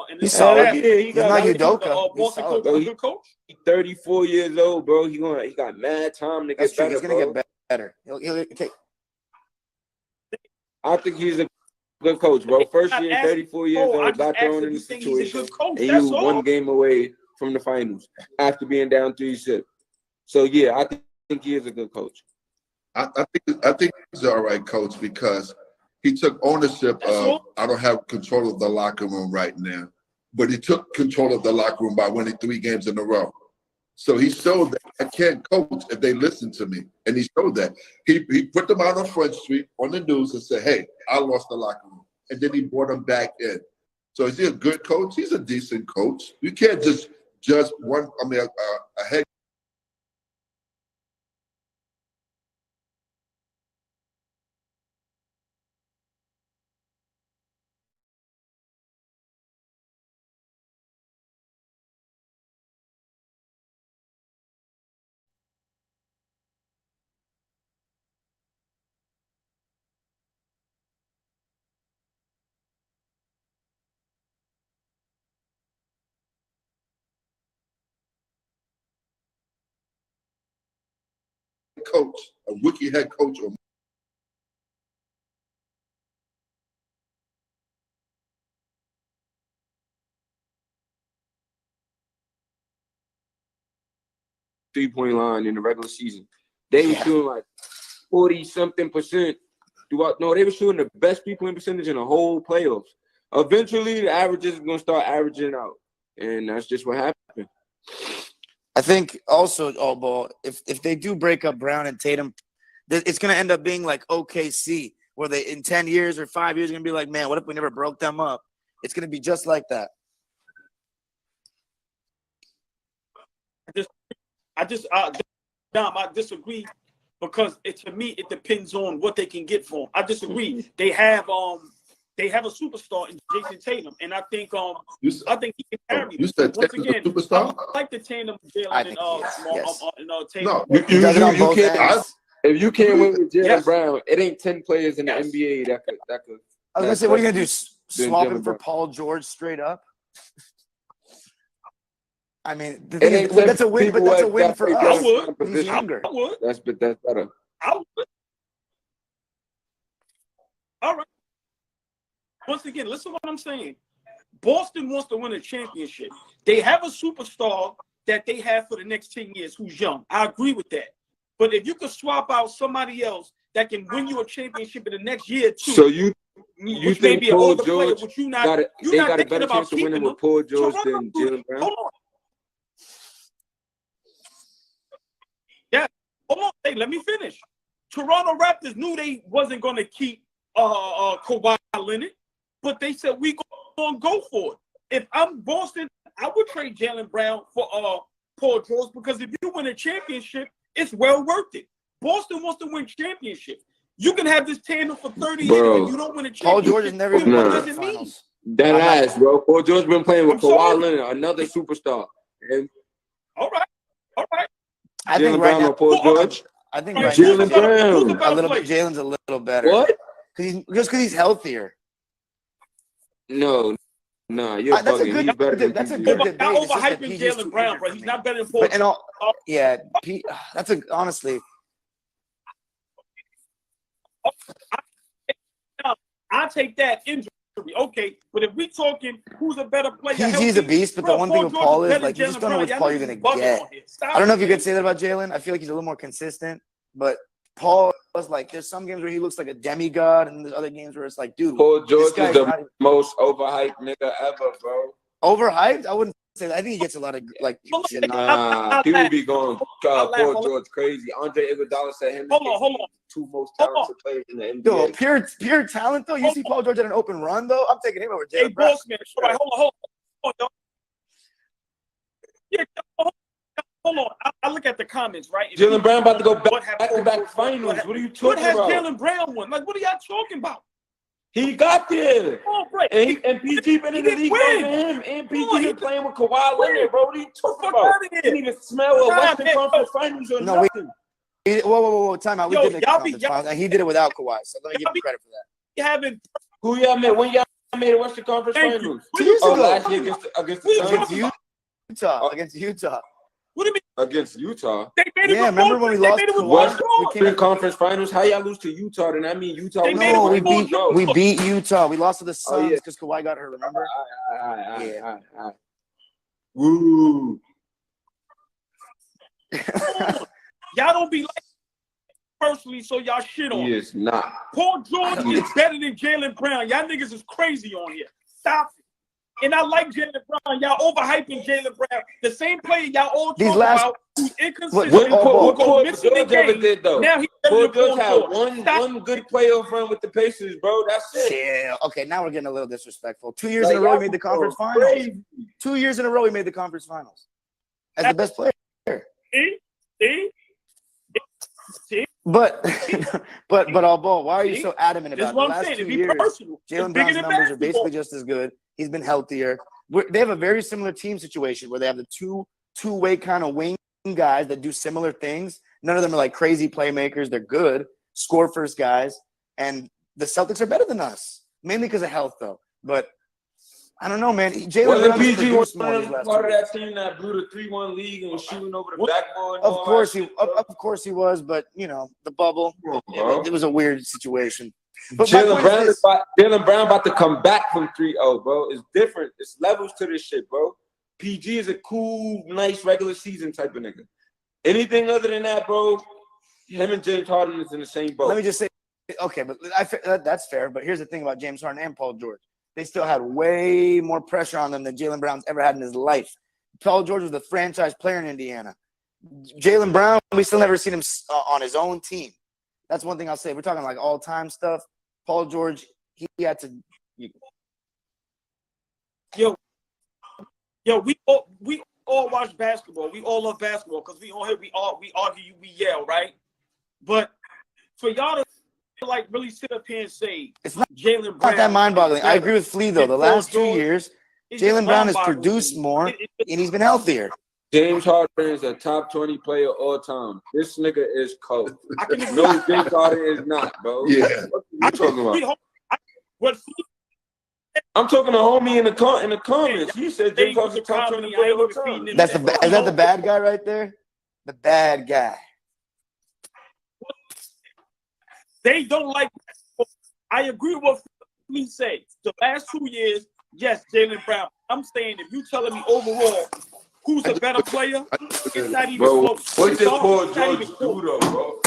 S3: and
S1: He's
S3: this
S1: solid.
S3: is
S2: Yeah, he
S1: He's
S2: got
S1: not
S2: like,
S1: Udoka. He's
S3: Boston
S1: solid.
S3: coach is a good coach.
S2: He's 34 years old, bro. He got mad time to
S1: That's
S2: get
S1: true.
S2: better.
S1: He's gonna get better. He'll okay.
S2: I think he's a good coach, bro. First
S3: I'm
S2: year,
S3: asking-
S2: 34 years
S3: I
S2: old,
S3: just
S2: got
S3: asked
S2: thrown
S3: if
S2: in
S3: you
S2: the
S3: think he's a
S2: situation,
S3: good coach.
S2: and
S3: That's
S2: you
S3: all.
S2: one game away from the finals after being down 3-6. So yeah, I think he is a good coach.
S4: I think he's an all right coach because he took ownership of I don't have control of the locker room right now, but he took control of the locker room by winning 3 games in a row. So he showed that I can't coach if they listen to me, and he showed that. He put them out on Front Street on the news and said, "Hey, I lost the locker room," and then he brought them back in. So is he a good coach? He's a decent coach. You can't just judge one. I mean, a head coach, a rookie head coach, or
S2: 3-point line in the regular season. They were shooting like 40-something% throughout. No, they were shooting the best 3-point percentage in the whole playoffs. Eventually, the averages are going to start averaging out, and that's just what happened.
S1: I think also, if they do break up Brown and Tatum, it's going to end up being like OKC, where they in 10 years or 5 years are going to be like, man, what if we never broke them up? It's going to be just like that.
S3: Dom, I disagree because to me it depends on what they can get for him. I disagree. They have a superstar in Jason Tatum, and I think I think he can carry.
S4: you said
S3: Once
S4: Tatum's a
S3: again,
S4: superstar?
S3: I like the tandem
S1: I
S3: Jalen
S1: think yes.
S3: Tatum.
S4: No,
S1: He does it on both
S2: can't.
S1: ends.
S2: If you can't win with Jalen
S3: Yes.
S2: Brown, it ain't 10 players in the
S3: Yes.
S2: NBA that could.
S1: I was going to say, what are you going to do?
S2: Then
S1: Swap
S2: Jalen
S1: him for
S2: Brown.
S1: Paul George straight up? I mean, the
S2: It
S1: thing
S2: ain't
S1: is, that's a win, but that's a win for
S2: people
S1: us.
S3: that play
S1: He's younger.
S3: I would.
S2: That's better.
S3: I would. All right. Once again, listen to what I'm saying. Boston wants to win a championship. They have a superstar that they have for the next 10 years who's young. I agree with that. But if you could swap out somebody else that can win you a championship in the next year or two,
S2: So you
S3: which
S2: think
S3: may be an
S2: Paul
S3: older player,
S2: George
S3: which you're
S2: got
S3: not
S2: a
S3: thinking
S2: better
S3: about
S2: chance of winning
S3: keeping
S2: with
S3: them.
S2: Paul George
S3: Toronto
S2: than
S3: knew
S2: Jalen
S3: that.
S2: Brown?
S3: Hold on. Yeah. Hold on. Hey, let me finish. Toronto Raptors knew they wasn't going to keep Kawhi Leonard, but they said we going to go for it. If I'm Boston, I would trade Jalen Brown for Paul George because if you win a championship, it's well worth it. Boston wants to win championships. You can have this tandem for 30 years if you don't win a championship.
S1: Paul George has never even
S3: what
S1: been to
S3: does
S1: the
S3: it mean?
S1: finals.
S2: That ass, bro. Paul George been playing with
S3: I'm
S2: Kawhi
S3: sorry.
S2: Leonard, another superstar. And
S3: All right.
S1: I think
S2: Jalen
S1: right
S2: Brown
S1: now,
S2: or Paul George?
S1: I think
S3: Right,
S1: right
S3: who's
S1: now,
S3: the better- who's the
S2: Brown.
S3: better
S1: a little bit.
S3: player?
S1: Jalen's a little better.
S2: What?
S1: Because he's healthier.
S2: No, you're
S1: That's a
S2: bugging.
S1: good.
S2: He's better than
S1: That's a
S2: PG.
S1: good
S3: Not
S1: debate. It's just that
S3: overhyping
S1: PG's too
S3: Jalen Brown,
S1: injured
S3: bro.
S1: for
S3: He's
S1: me.
S3: not better than Paul.
S1: But in all, yeah, that's a honestly.
S3: I take that injury. Okay, but if we talking who's a better player,
S1: PG's a beast, but the one thing with Paul is like you just don't know which Paul you're gonna get. I don't know if you could say that about Jalen. I feel like he's a little more consistent, but Paul was like there's some games where he looks like a demigod, and there's other games where it's like, dude,
S2: Paul George
S1: this guy's
S2: is the
S1: not
S2: most overhyped nigga ever, bro.
S1: overhyped. I wouldn't say that. I think he gets a lot of like shit on.
S2: Nah, people be going Paul
S3: laugh.
S2: George crazy. Andre Iguodala said him.
S3: Hold on.
S2: Two most
S3: Hold on.
S2: talented players in the NBA.
S1: Yo, pure talent though. You see Paul George at an open run though. I'm taking him over
S3: Hey,
S1: Jalen Brown.
S3: boss man. All right, hold on. Yeah, hold on. I look at the comments, right? And
S2: Jalen Brown about to go back
S3: Paul
S2: to back
S3: George-
S2: finals. What are you
S3: What
S2: talking
S3: has
S2: about?
S3: Jalen Brown won? Like, what are y'all talking about?
S2: He got there.
S3: Oh, right.
S2: And PG been
S3: He
S2: in the
S3: didn't
S2: league
S3: win.
S2: longer than him. And PG
S3: No, he
S2: been playing with Kawhi Leonard, bro. What are you talking
S3: fuck
S2: about?
S3: outta here.
S2: Didn't even smell a
S3: Nah,
S2: Western
S3: man,
S2: Conference Finals or
S1: No,
S2: nothing.
S1: Whoa! Time out. We
S3: Yo,
S1: did make the
S3: y'all
S1: conference
S3: y'all-
S1: finals, and he did it without Kawhi. So let me give him credit for that.
S3: You having
S2: Who y'all made? When y'all made the Western Conference
S3: Thank
S2: Finals?
S3: you.
S1: 2 years
S2: Oh,
S1: ago.
S2: last year against the
S1: Against
S2: Suns?
S1: Utah. Against Utah.
S3: What do you mean?
S2: Against Utah.
S3: They made it
S1: Yeah, remember when we lost
S3: They made it with
S1: Kawhi?
S3: Paul George.
S2: Western Conference Finals. How y'all lose to Utah? Then I mean Utah.
S3: They
S2: was
S3: made it
S1: No,
S3: with
S1: we
S3: Paul
S1: beat
S3: George.
S1: we beat Utah. We lost to the
S2: Oh,
S1: Suns
S2: yeah.
S1: because Kawhi got hurt. Remember?
S2: All right. Woo.
S3: Y'all don't be like personally, so y'all shit on.
S2: He is not.
S3: Paul George is better than Jaylen Brown. Y'all niggas is crazy on here. Stop it. And I like Jaylen Brown. Y'all overhyping Jaylen Brown. The same player y'all all
S1: These
S3: talk
S1: last-
S3: about who's inconsistent.
S1: What
S2: What
S3: who go
S2: Paul
S3: missing the
S2: George ever
S3: game.
S2: did though?
S3: Now he's
S2: Paul
S3: better
S2: George
S3: than
S2: had
S3: Paul George.
S2: one good playoff run with the Pacers, bro. That's it.
S1: Yeah. Okay, now we're getting a little disrespectful. 2 years
S2: Like,
S1: in a row, we
S2: y'all
S1: made the
S2: go
S1: conference finals.
S2: crazy.
S1: 2 years in a row, we made the conference finals as the best player.
S3: See?
S1: But all ball. Why are you
S3: See?
S1: so adamant
S3: This is
S1: about it? The
S3: what I'm
S1: last
S3: saying.
S1: 2
S3: It'd be
S1: years?
S3: personal.
S1: Jalen
S3: It's bigger
S1: Brown's
S3: than
S1: numbers are
S3: basketball.
S1: basically just as good. He's been healthier. They have a very similar team situation where they have the two-way kind of wing guys that do similar things. None of them are like crazy playmakers. They're good score first guys, and the Celtics are better than us, mainly because of health, though. But I don't know, man. Jalen
S2: Wasn't
S1: Brown has
S2: PG
S1: produced more these last 2
S2: part of
S1: years.
S2: that team that blew the 3-1 league and was shooting over the
S3: What?
S2: backboard?
S1: Of course he was, but the bubble.
S2: Bro.
S1: It was a weird situation. But my
S2: Jalen
S1: point is this.
S2: Jalen Brown about to come back from 3-0, bro. It's different. It's levels to this shit, bro. PG is a cool, nice regular season type of nigga. Anything other than that, bro, him and James Harden is in the same boat.
S1: Let me just say, okay, but that's fair. But here's the thing about James Harden and Paul George. They still had way more pressure on them than Jalen Brown's ever had in his life. Paul George was the franchise player in Indiana. Jalen Brown, we still never seen him on his own team. That's one thing I'll say. We're talking like all-time stuff. Paul George, he had to.
S3: Yo, we all watch basketball. We all love basketball because we all here. We argue, we yell, right? But for y'all to like really sit up here and say
S1: It's not
S3: Jalen Brown,
S1: not that mind-boggling. I agree with Flea, though. The last 2 years, Jalen Brown has produced more, and he's been healthier.
S2: James Harden is a top 20 player all time. This nigga is cold.
S3: I can agree.
S2: No, James Harden is not, bro.
S4: Yeah.
S2: What are you talking about?
S3: What
S2: I'm talking to homie in the comments. He said James Harden's a top 20 player all time.
S1: Is that the bad guy right there? The bad guy.
S3: They don't like. I agree with what Flea said. The last 2 years, yes, Jalen Brown. I'm saying if you telling me overall who's a better player, it's not even
S2: Bro,
S3: close.
S2: what did Paul
S3: It's not
S2: George
S3: even
S2: do,
S3: close.
S2: though,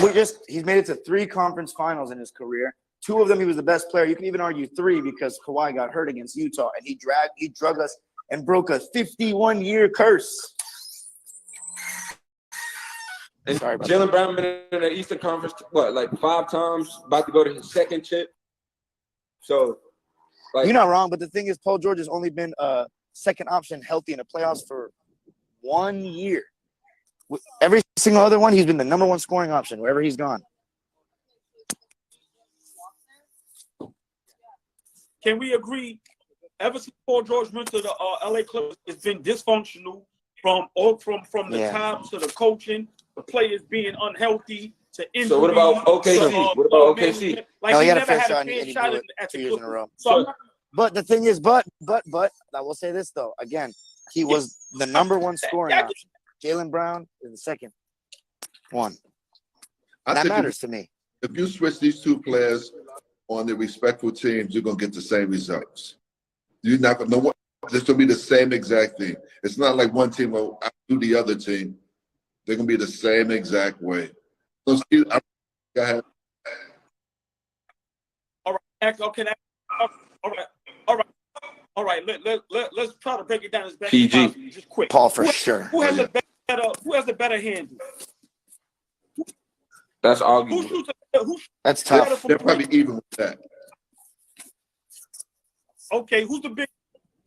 S2: bro?
S1: He's made it to 3 conference finals in his career. 2 of them, he was the best player. You can even argue 3 because Kawhi got hurt against Utah, and he drug us and broke a 51-year curse.
S2: And
S1: Sorry about
S2: Jalen Brown been in the Eastern Conference, like 5 times, about to go to his second chip. So, like,
S1: You're not wrong, but the thing is, Paul George has only been a second option healthy in the playoffs for 1 year. Every single other one, he's been the number 1 scoring option wherever he's gone.
S3: Can we agree? Ever since Paul George went to the LA Clippers, it's been dysfunctional from the top to the coaching, the players being unhealthy to injury.
S2: So what about OKC? What about OKC?
S3: Like
S1: he
S3: he
S1: had a
S3: never
S1: fair
S3: had
S1: shot
S3: a
S1: and
S3: fair
S1: he
S3: shot
S1: blew it
S3: at
S1: 2
S3: the
S1: years in a
S3: Clippers.
S1: row.
S3: So
S1: But the thing is, but I will say this though. Again, he was the number 1 scoring option. Jalen Brown is the second one.
S4: I
S1: That
S4: think
S1: matters to me.
S4: if you switch these 2 players on their respectful teams, you're gonna get the same results. You're not gonna know what this will be the same exact thing. It's not like one team will outdo the other team. They're gonna be the same exact way. So, go ahead.
S3: all right, okay, all right. Let's try to break it down as best as
S2: PG.
S3: possible. Just quick.
S1: Paul for sure.
S3: Who has a better handle?
S2: That's
S3: Who
S2: arguable.
S3: shoots?
S1: That's tough.
S4: They're probably even with that.
S3: Okay, who's the big?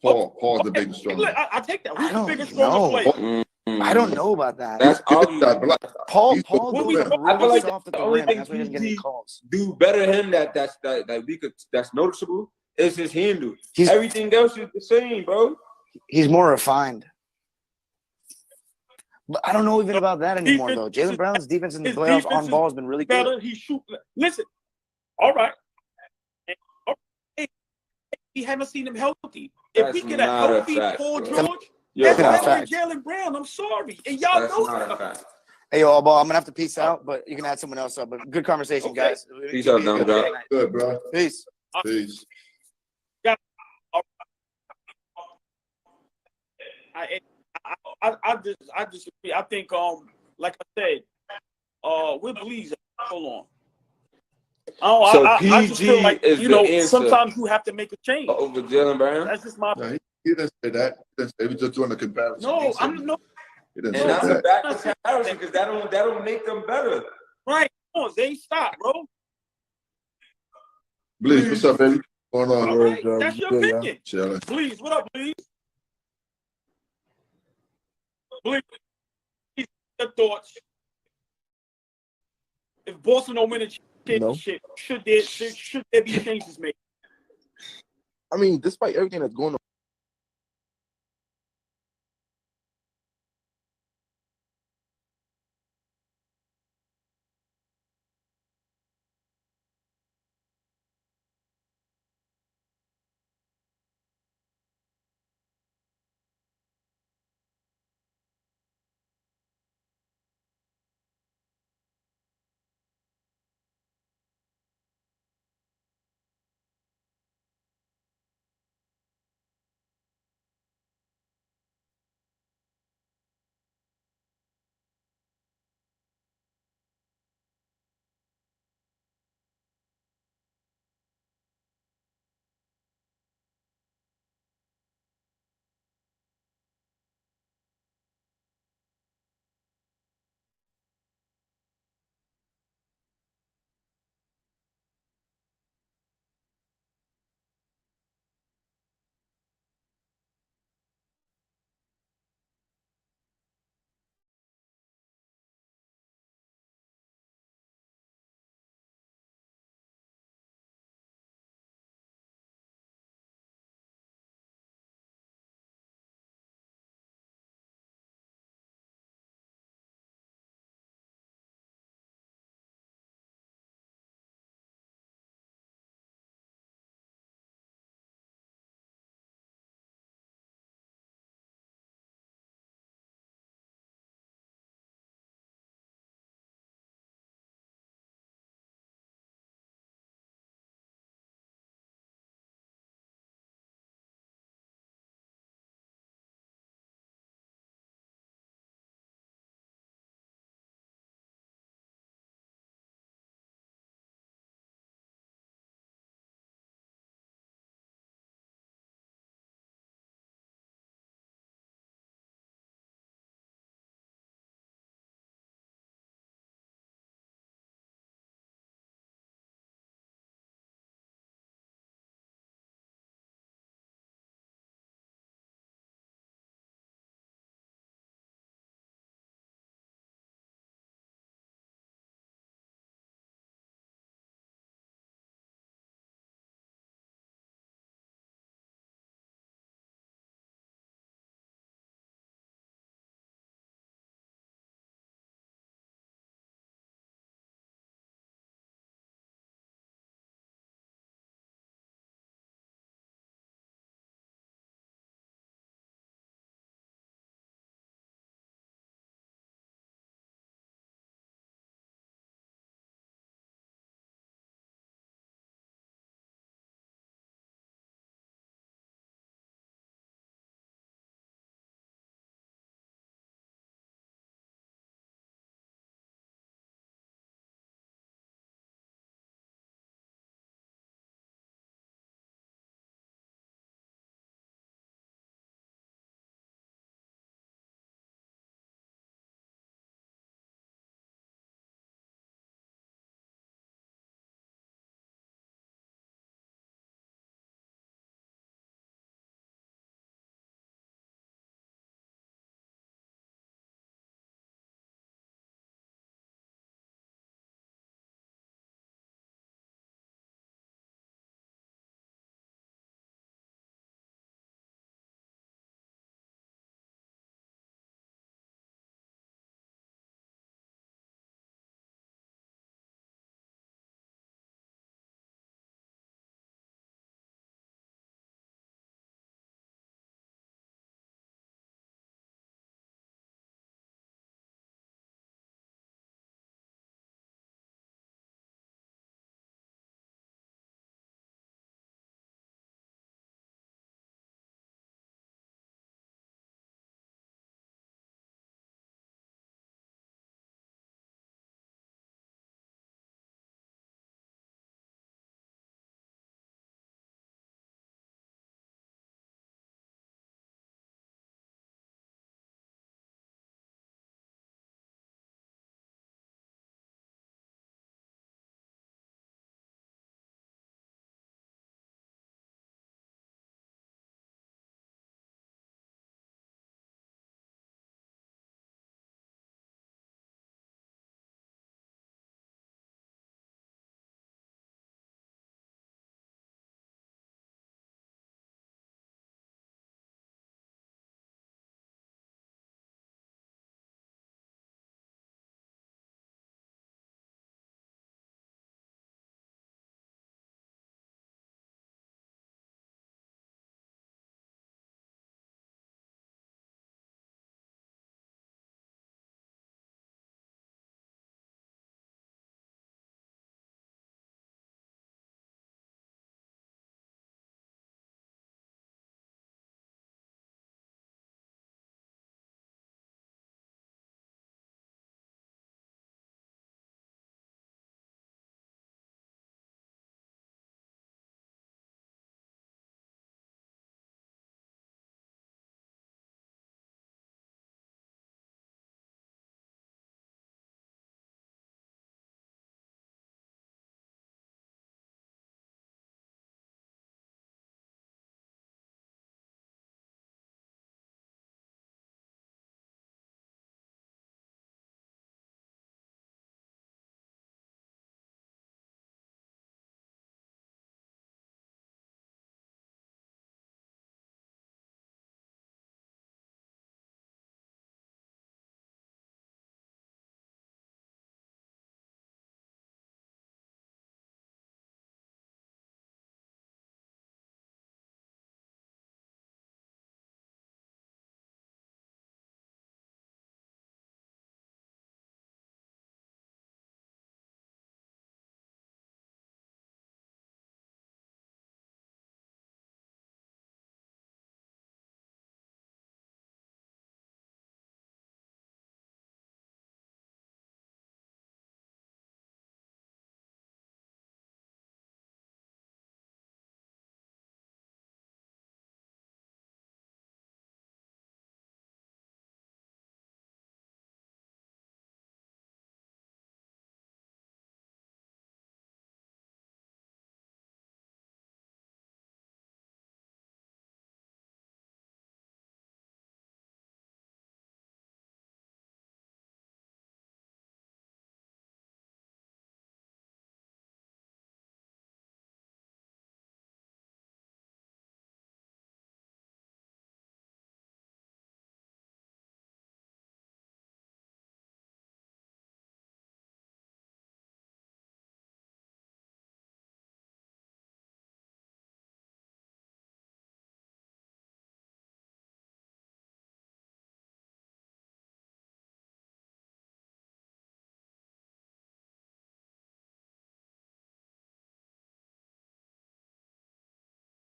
S4: Paul's the biggest stronger.
S3: I take that. Who's
S1: I
S3: the
S1: don't
S3: biggest,
S1: know.
S3: stronger player?
S1: I don't know about that.
S2: That's arguable.
S1: Paul
S4: He's
S1: goes
S4: the
S3: I
S1: really
S2: feel like
S1: soft at
S2: the
S1: the
S2: only
S1: rim.
S2: thing
S1: That's why he doesn't get any
S2: PG
S1: calls.
S2: do better than him that's noticeable is his handle. Everything else is the same, bro.
S1: He's more refined. But I don't know even about that anymore, though. Jalen Brown's defense in the playoffs on ball has been really good.
S3: Better, he shoot. Listen, all right. we haven't seen him healthy. If
S2: That's
S3: we get a
S2: not a
S3: healthy
S2: fact,
S3: Paul
S2: bro.
S3: George,
S2: Yo,
S3: that's
S1: not a
S3: better than
S1: fact.
S3: Jaylen Brown. I'm sorry, and y'all
S2: that's
S3: know
S2: not a
S3: that.
S2: fact.
S1: Hey, yo, ball, I'm gonna have to peace out, but you can add someone else up. But good conversation,
S3: Okay.
S1: guys.
S2: Peace out, dumb drop.
S4: Good, bro.
S1: Peace.
S4: Peace.
S3: I disagree. I think like I said, with Bleezer, hold on.
S2: So
S3: I just
S2: PG
S3: feel like
S2: is the answer
S3: sometimes you have to make a change.
S2: over Jaylen Brown.
S3: That's just my
S4: No, he didn't say that. He was just doing a comparison.
S3: no.
S4: He said-
S3: I'm no
S4: He didn't
S2: And
S4: say
S2: that's a
S4: that.
S2: bad comparison because that don't make them better.
S3: right. Come on, they stop, bro.
S4: Bleez, what's up, baby? What's going
S3: All
S4: on?
S3: right, that's your opinion.
S4: Chilling.
S3: Please, what up, please? Please, your thoughts. If Boston don't win a championship, should there be changes made?
S6: I mean, despite everything that's going on.